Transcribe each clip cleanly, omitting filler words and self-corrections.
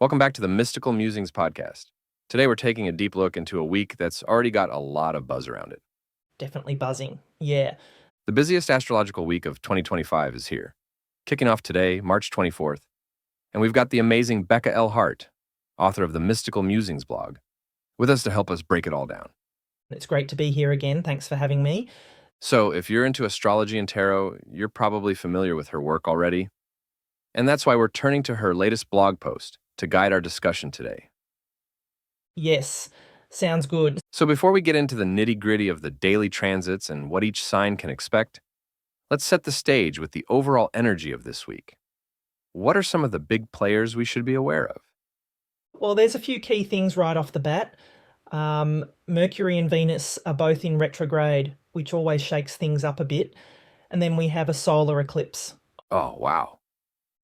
Welcome back to the Mystical Musings podcast. Today we're taking a deep look into a week that's already got a lot of buzz around it. Definitely buzzing. Yeah. The busiest astrological week of 2025 is here, kicking off today, March 24th, and we've got the amazing Becca L, author of the Mystical Musings Blog, with us to help us break it all down. It's great to be here again. Thanks for having me. So, if you're into astrology and tarot, you're probably familiar with her work already, and that's why we're turning to her latest blog post to guide our discussion today. Yes, sounds good. So before we get into the nitty-gritty of the daily transits and what each sign can expect, let's set the stage with the overall energy of this week. What are some of the big players we should be aware of? Well, there's a few key things right off the bat. Mercury and Venus are both in retrograde, which always shakes things up a bit. And then we have a solar eclipse. Oh, wow.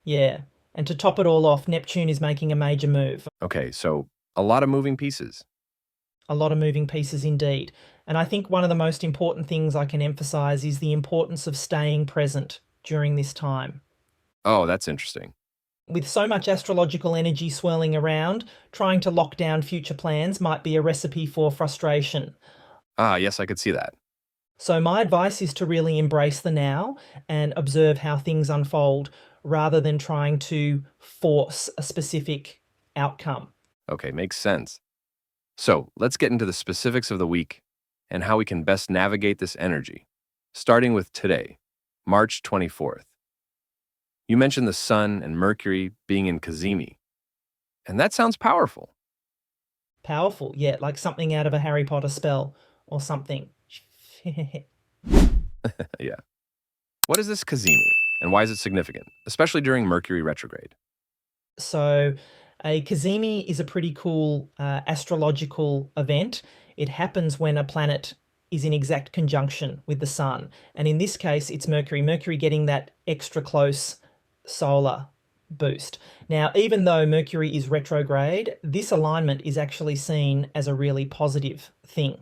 Yeah. And to top it all off, Neptune is making a major move. Okay, so a lot of moving pieces. A lot of moving pieces indeed. And I think one of the most important things I can emphasize is the importance of staying present during this time. Oh, that's interesting. With so much astrological energy swirling around, trying to lock down future plans might be a recipe for frustration. Ah, yes, I could see that. So my advice is to really embrace the now and observe how things unfold rather than trying to force a specific outcome. Okay, makes sense. So let's get into the specifics of the week and how we can best navigate this energy, starting with today, March 24th. You mentioned the Sun and Mercury being in Cazimi, and that sounds powerful. Powerful, yeah, like something out of a Harry Potter spell or something. Yeah. What is this Cazimi, and why is it significant, especially during Mercury retrograde? So, a Cazimi is a pretty cool astrological event. It happens when a planet is in exact conjunction with the Sun. And in this case, it's Mercury. Mercury getting that extra close solar boost. Now, even though Mercury is retrograde, this alignment is actually seen as a really positive thing.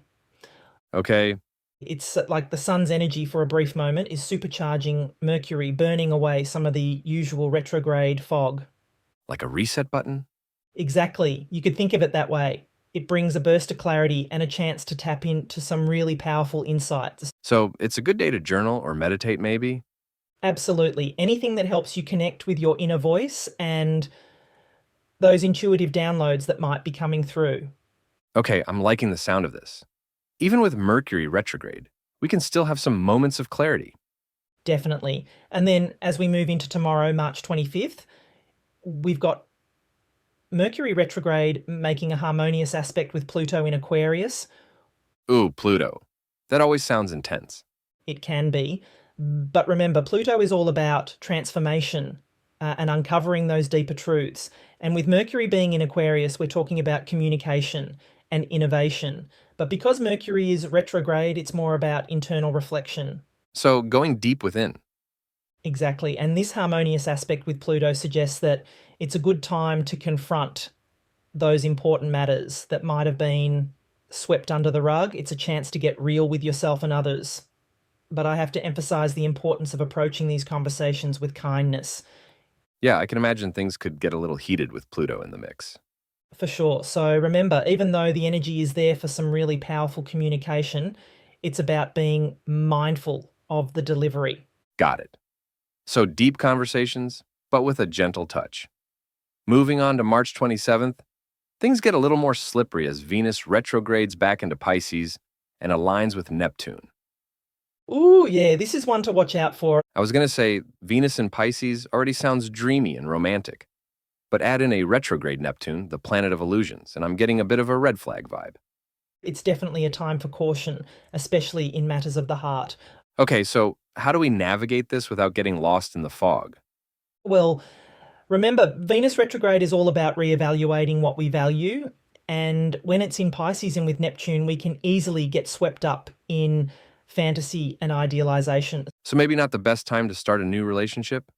Okay, It's like the sun's energy for a brief moment is supercharging Mercury, burning away some of the usual retrograde fog. like a reset button? Exactly. You could think of it that way. It brings a burst of clarity and a chance to tap into some really powerful insights. So it's a good day to journal or meditate, maybe? Absolutely. Anything that helps you connect with your inner voice and those intuitive downloads that might be coming through. Okay, I'm liking the sound of this. Even with Mercury retrograde, we can still have some moments of clarity. Definitely. And then as we move into tomorrow, March 25th, we've got Mercury retrograde making a harmonious aspect with Pluto in Aquarius. Ooh, Pluto. That always sounds intense. It can be. But remember, Pluto is all about transformation and uncovering those deeper truths. And with Mercury being in Aquarius, we're talking about communication and innovation. But because Mercury is retrograde, it's more about internal reflection. So going deep within. Exactly. And this harmonious aspect with Pluto suggests that it's a good time to confront those important matters that might have been swept under the rug. It's a chance to get real with yourself and others. But I have to emphasize the importance of approaching these conversations with kindness. Yeah, I can imagine things could get a little heated with Pluto in the mix. For sure. So remember, even though the energy is there for some really powerful communication, it's about being mindful of the delivery. Got it. So deep conversations, but with a gentle touch. Moving on to March 27th, things get a little more slippery as Venus retrogrades back into Pisces and aligns with Neptune. Ooh, yeah, this is one to watch out for. I was going to say Venus in Pisces already sounds dreamy and romantic, but add in a retrograde Neptune, the planet of illusions, and I'm getting a bit of a red flag vibe. It's definitely a time for caution, especially in matters of the heart. Okay, so how do we navigate this without getting lost in the fog? Well, remember, Venus retrograde is all about reevaluating what we value. And when it's in Pisces and with Neptune, we can easily get swept up in fantasy and idealization. So maybe not the best time to start a new relationship?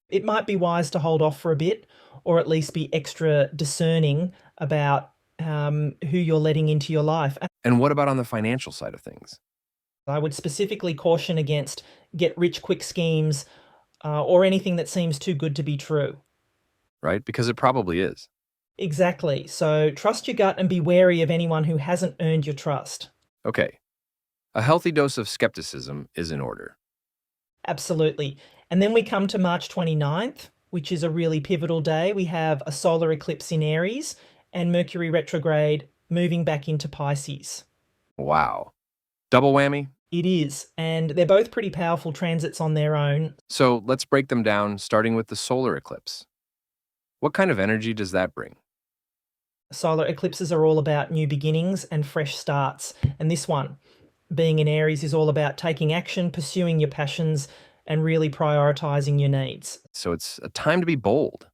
It might be wise to hold off for a bit, or at least be extra discerning about who you're letting into your life. And what about on the financial side of things? I would specifically caution against get rich quick schemes or anything that seems too good to be true. Right? Because it probably is. Exactly. So trust your gut and be wary of anyone who hasn't earned your trust. Okay, a healthy dose of skepticism is in order. Absolutely. And then we come to March 29th, which is a really pivotal day. We have a solar eclipse in Aries and Mercury retrograde moving back into Pisces. Wow. Double whammy? It is, and they're both pretty powerful transits on their own. So let's break them down, starting with the solar eclipse. What kind of energy does that bring? Solar eclipses are all about new beginnings and fresh starts, and this one, being in Aries, is all about taking action, pursuing your passions, and really prioritizing your needs. So it's a time to be bold.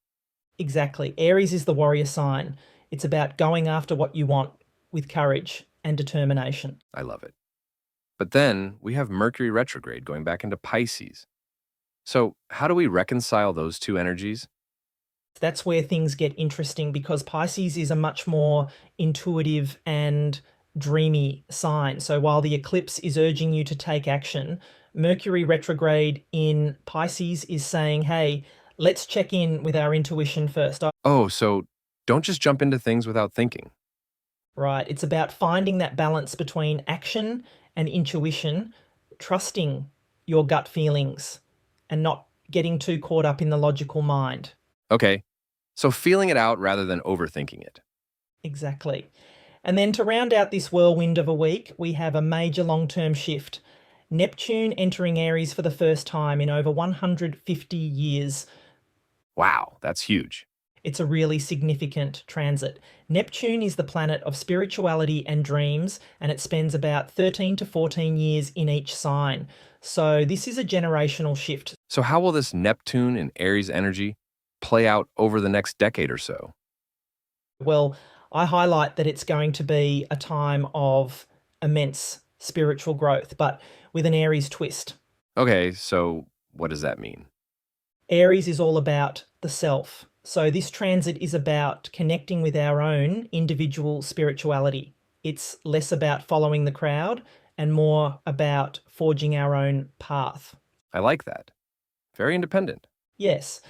Exactly. Aries is the warrior sign. It's about going after what you want with courage and determination. I love it. But then we have Mercury retrograde going back into Pisces. So, how do we reconcile those two energies? That's where things get interesting because Pisces is a much more intuitive and dreamy sign. So while the eclipse is urging you to take action, Mercury retrograde in Pisces is saying, hey, let's check in with our intuition first. Oh, so don't just jump into things without thinking. Right. It's about finding that balance between action and intuition, trusting your gut feelings and not getting too caught up in the logical mind. Okay, so feeling it out rather than overthinking it. Exactly. And then to round out this whirlwind of a week, we have a major long term shift. Neptune entering Aries for the first time in over 150 years. Wow, that's huge. It's a really significant transit. Neptune is the planet of spirituality and dreams, and it spends about 13 to 14 years in each sign. So this is a generational shift. So, how will this Neptune and Aries energy play out over the next decade or so? Well, I highlight that it's going to be a time of immense spiritual growth, but with an Aries twist. Okay, so what does that mean? Aries is all about the self. So this transit is about connecting with our own individual spirituality. It's less about following the crowd and more about forging our own path. I like that. Very independent. Yes.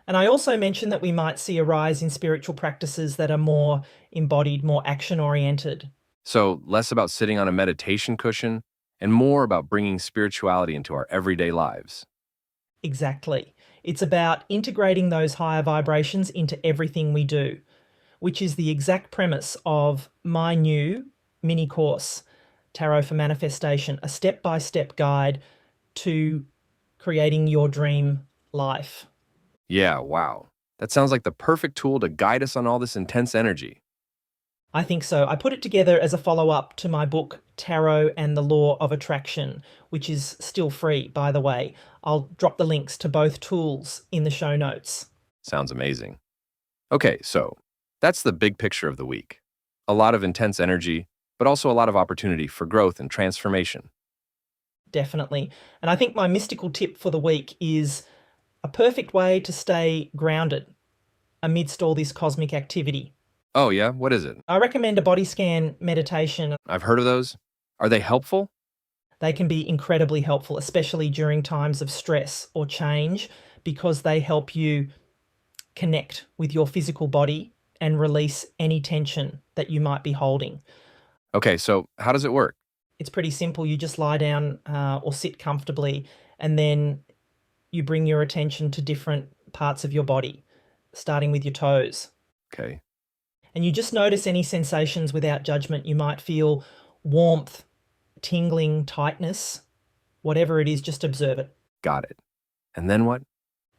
And I also mentioned that we might see a rise in spiritual practices that are more embodied, more action oriented. So, less about sitting on a meditation cushion and more about bringing spirituality into our everyday lives. Exactly. It's about integrating those higher vibrations into everything we do, which is the exact premise of my new mini course, Tarot for Manifestation, a step by step guide to creating your dream life. Yeah, wow. That sounds like the perfect tool to guide us on all this intense energy. I think so. I put it together as a follow up to my book, Tarot and the Law of Attraction, which is still free, by the way. I'll drop the links to both tools in the show notes. Sounds amazing. Okay, so that's the big picture of the week. A lot of intense energy, but also a lot of opportunity for growth and transformation. Definitely. And I think my mystical tip for the week is a perfect way to stay grounded amidst all this cosmic activity. Oh, yeah? What is it? I recommend a body scan meditation. I've heard of those. Are they helpful? They can be incredibly helpful, especially during times of stress or change, because they help you connect with your physical body and release any tension that you might be holding. Okay, so how does it work? It's pretty simple. You just lie down or sit comfortably, and then you bring your attention to different parts of your body, starting with your toes. Okay, And you just notice any sensations without judgment. You might feel warmth, tingling, tightness, whatever it is, just observe it. got it. And then what?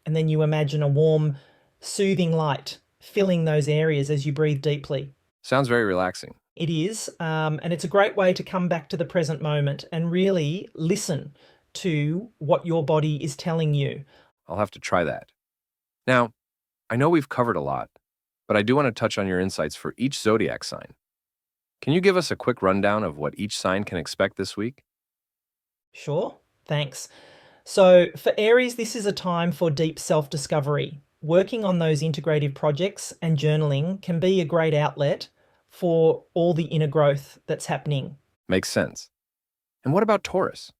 And then you imagine a warm, soothing light filling those areas as you breathe deeply. Sounds very relaxing. It is, and it's a great way to come back to the present moment and really listen to what your body is telling you. I'll have to try that. Now, I know we've covered a lot, but I do want to touch on your insights for each zodiac sign. Can you give us a quick rundown of what each sign can expect this week? Sure, thanks. So for Aries, this is a time for deep self-discovery. Working on those integrative projects and journaling can be a great outlet for all the inner growth that's happening. Makes sense. And what about Taurus?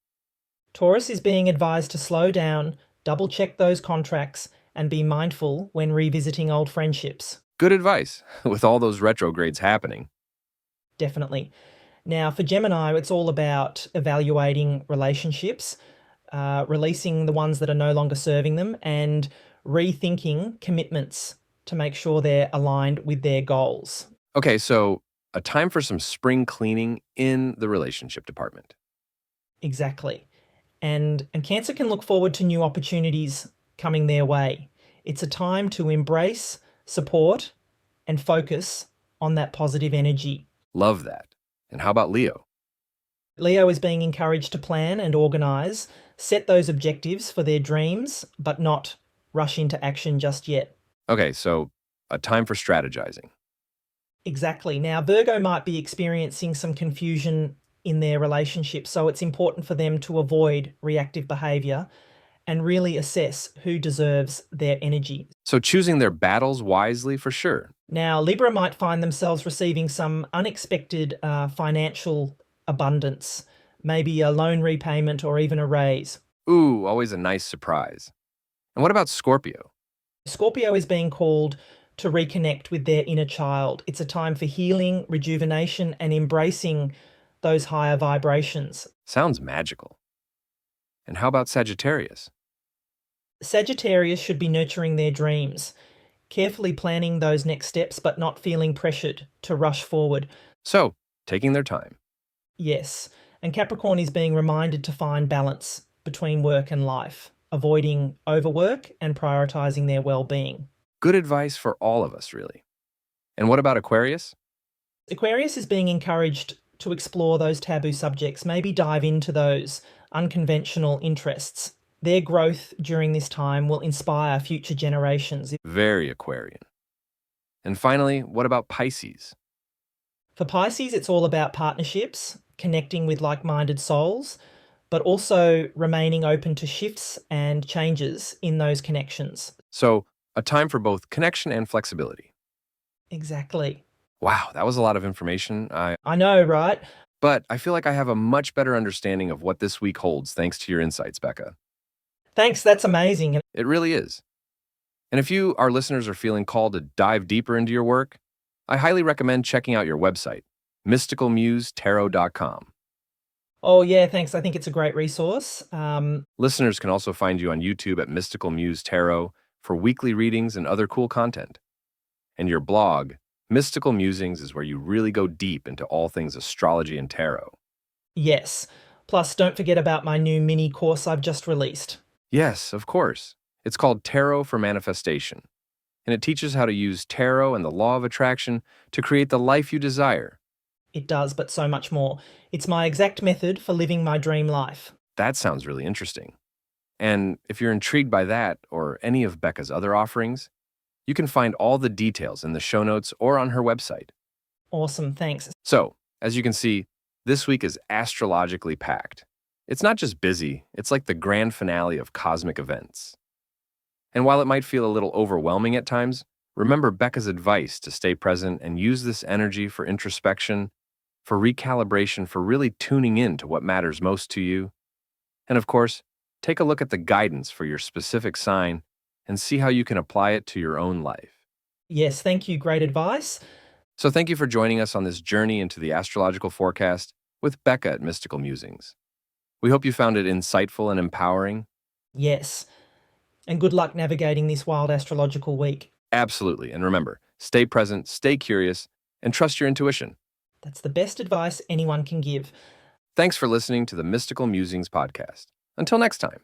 Taurus is being advised to slow down, double check those contracts, and be mindful when revisiting old friendships. Good advice, with all those retrogrades happening. Definitely. Now, for Gemini, it's all about evaluating relationships, releasing the ones that are no longer serving them, and rethinking commitments to make sure they're aligned with their goals. Okay, so a time for some spring cleaning in the relationship department. Exactly. And Cancer can look forward to new opportunities coming their way. It's a time to embrace, support, and focus on that positive energy. Love that. And how about Leo? Leo is being encouraged to plan and organise, set those objectives for their dreams, but not rush into action just yet. Okay, so a time for strategizing. Exactly. Now, Virgo might be experiencing some confusion in their relationship, so it's important for them to avoid reactive behaviour and really assess who deserves their energy. So choosing their battles wisely for sure. Now, Libra might find themselves receiving some unexpected financial abundance, maybe a loan repayment or even a raise. Ooh, always a nice surprise. And what about Scorpio? Scorpio is being called to reconnect with their inner child. It's a time for healing, rejuvenation, and embracing those higher vibrations. Sounds magical. And how about Sagittarius? Sagittarius should be nurturing their dreams, carefully planning those next steps, but not feeling pressured to rush forward. So, taking their time. Yes, and Capricorn is being reminded to find balance between work and life, avoiding overwork and prioritizing their well-being. Good advice for all of us, really. And what about Aquarius? Aquarius is being encouraged to explore those taboo subjects, maybe dive into those unconventional interests. Their growth during this time will inspire future generations. Very Aquarian. And finally, what about Pisces? For Pisces, it's all about partnerships, connecting with like-minded souls, but also remaining open to shifts and changes in those connections. So, a time for both connection and flexibility. Exactly. Wow, that was a lot of information. I know, right? But I feel like I have a much better understanding of what this week holds thanks to your insights, Becca. Thanks, that's amazing. It really is. And if you, our listeners, are feeling called to dive deeper into your work, I highly recommend checking out your website, mysticalmusetarot.com. Oh, yeah, thanks. I think it's a great resource. Listeners can also find you on YouTube at Mystical Muse Tarot for weekly readings and other cool content. And your blog, Mystical Musings, is where you really go deep into all things astrology and tarot. Yes. Plus, don't forget about my new mini course I've just released. Yes, of course. It's called Tarot for Manifestation, and it teaches how to use tarot and the law of attraction to create the life you desire. It does, but so much more. It's my exact method for living my dream life. That sounds really interesting. And if you're intrigued by that or any of Becca's other offerings, you can find all the details in the show notes or on her website. Awesome, thanks. So, as you can see, this week is astrologically packed. It's not just busy, it's like the grand finale of cosmic events. And while it might feel a little overwhelming at times, remember Becca's advice to stay present and use this energy for introspection, for recalibration, for really tuning in to what matters most to you. And of course, take a look at the guidance for your specific sign and see how you can apply it to your own life. Yes, thank you. Great advice. So thank you for joining us on this journey into the astrological forecast with Becca at Mystical Musings. We hope you found it insightful and empowering. Yes. And good luck navigating this wild astrological week. Absolutely. And remember, stay present, stay curious, and trust your intuition. That's the best advice anyone can give. Thanks for listening to the Mystical Musings podcast. Until next time.